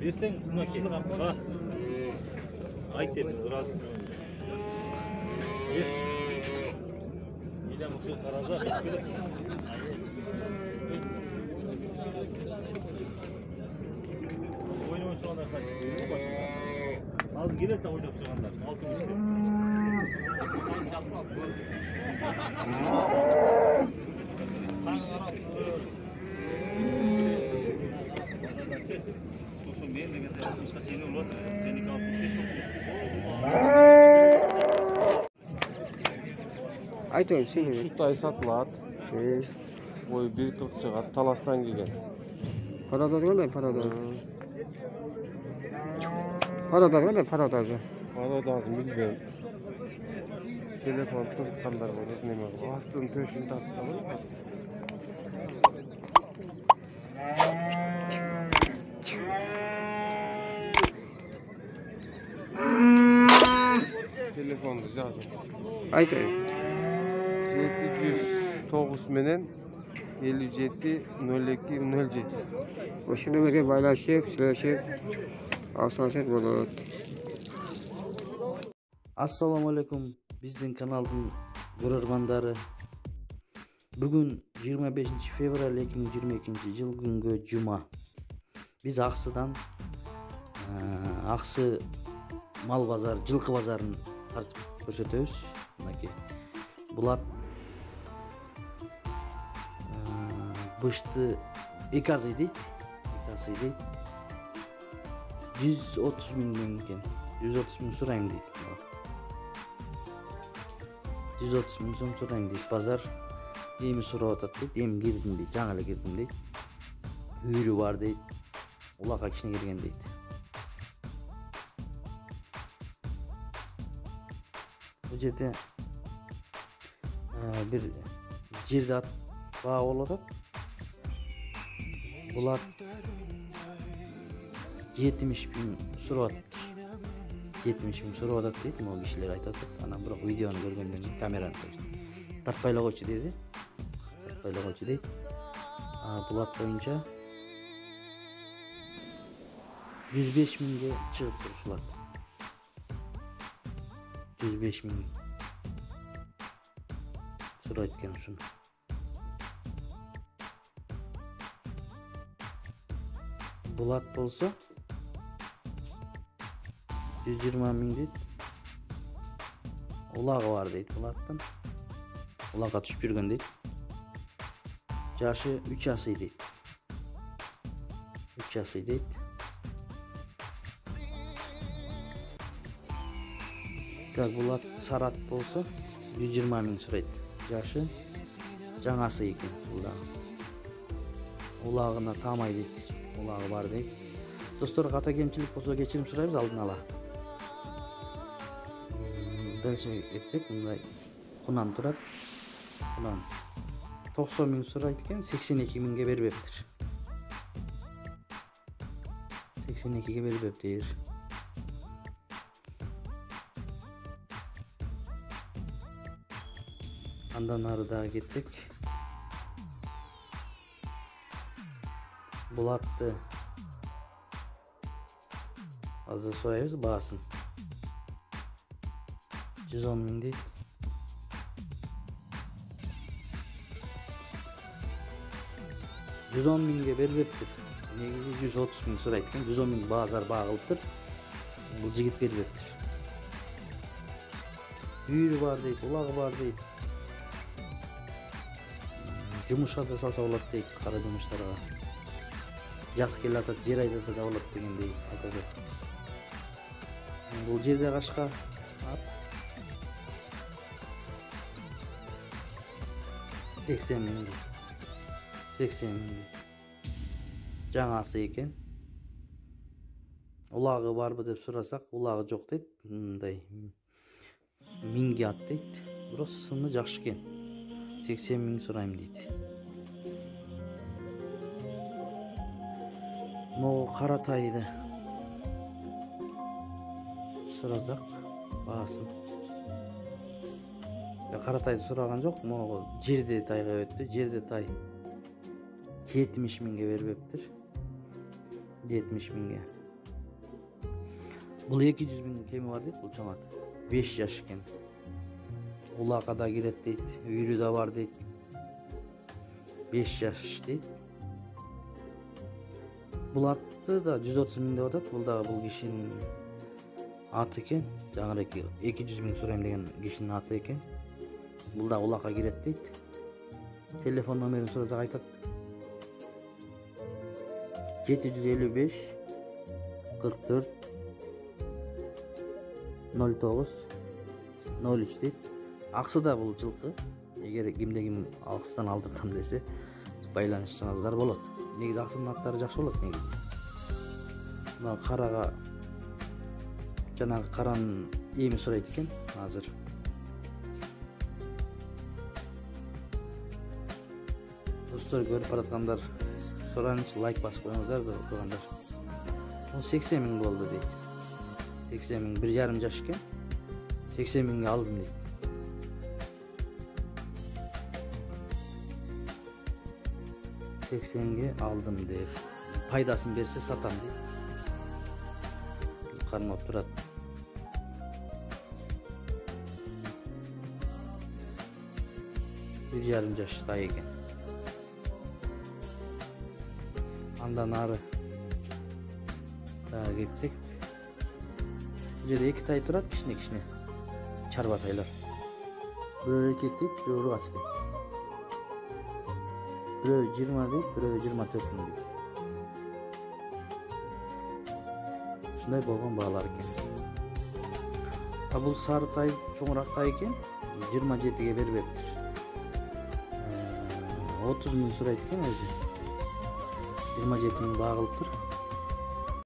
Берсең, мына кішілі қапқа. Айт дедім, ұрасын. Бер. Елем ұшы тараза, бет келіп. Ойнау шығандар қатшы. Az gelir de oynayıp çıkanlar. Altın işte. Şu benim de getir. Başka seni olur. Seni kalkıp şey Aytın seni. Şutay satılat. Boy 1.40 çıgat. Talastan gelgen. Paralar qanday paralar? Paralar qanday paralar? Paradazı bilmem. Telefon kızıkkanlar var. Neme var. Astın töşün tattı mı? Telefonda yazın. Aytın. 709 menen 57 02 07. Oşu nömerge baylaşıp, süleşip alsanset bolot. Assalamu alaikum биздин каналдын көрөрмандары. Бүгүн 25 февраль 2022 жыл күнгө жума. Биз Аксыдан Аксы мал базар, жылкы базарын тартып көрсөтөбүз. Мынакей Булат бышты эказый дейт. 130 миңден экен. 130 миң сурайм дейт. 130 миң сом сурайм дейт. Базар эми сурап атат дейт. Эми кирдим дейт. Жаңы эле кирдим дейт. Үйрү бар дейт. Улакка кичине кирген дейт. Бул жерде бир жерде ат баа болуп атат. Булат 70 миң сурап атат. 70 миң сурап атат дейт. Могу кишилер айтып атат. Анан бирок видеону көргөндөн кийин камераны тартпайлы койчу деди. Тартпайлы койчу дейт. Булат боюнча 105 миңге чыгып турушулат. 105 миң сурайт экен ушуну. Булат болсо 120 миң дейт. Улагы бар дейт Булаттын. Улагга түшүп жүргөн дейт. Жашы 3 асый дейт. 3 асый дейт. Так, Булат Сарат болсо 120 миң сурайт. Жашы жаңасы экен булдагы. Улагына таамай дейт. Улагы бар дейт. Достор, ката кемчилик болсо кечирим сурайбыз алдын ала. Дальше этсек, мындай кунан турат. Кунан 90 миң сурайт экен, 82 миңге бербептир. 82ге бербептир. Андан ары дагы кетсек, Булатты азыр сурайбыз баасын. 110 миң дейт. 110 миңге бербептир. Негизи 130 миң сурайт экен. 110 миң базар баа кылыптыр. Бул жигит бербептир. Үйрү бар дейт, улагы бар дейт. Жумушка да салса болот дейт, кара жумуштарга. Жаз келе атат, жер айдаса да болот дегендей айтат. Бул жерде кашка ат 80 миң дейт. 80 миң дейт. Жаңасы экен. Улагы барбы деп сурасак, улагы жок дейт. Мындай миңге ат дейт. Бирок сыны жакшы экен. 80 миң сурайм дейт. Могу Каратайды сурасак баасын. Каратайды сураган жок, могу жерде тайга өттү. Жерде тай 70 миңге бербептир. 70 миңге. Бул 200 000 кеми бар дейт, бул чоң ат. 5 жаш экен. Улака да кирет дейт, үйрү да бар дейт. 5 жаш дейт. Бул атты да 130 000 деп атат. Бул дагы бул кишинин аты экен. Жаңырааки 200 000 сурайм деген кишинин аты экен. Бул да улакка кирет дейт. Телефон номерин сурасак айтат. 755 44 09 03 дейт. Аксы да бул жылкы. Эгер кимде ким аксыдан алдыртам десе, байланышыңыздар болот. Негизи аксынын аттары жакшы болот негизи. Мына карага жанагы каранын эми сурайт экен азыр. Достор, көрүп бараткандар, сураңыз, лайк басып коюңуздар, көргөндөр. 80 000 болду дейт. 80 000, 1,5 жаш экен. 80 000ге алдым дейт. «80'ге алдым деп. Пайдасын берсе сатам дейт. Кармап турат. Bir yarım жашта экен. Андан ары дагы кетсек, бул жерде 2 тай турат, кичине чарба тайлар. Бирөө эркек дейт, бирөө кач экен. Бирөө 20 дейт, бирөө 24 000 дейт. Ушундай болгон баалар экен. Бул сары тай, чоңураак тай экен, 27ге бербептир. 30 000 сурайт экен өзү. 27 000 багылыптыр.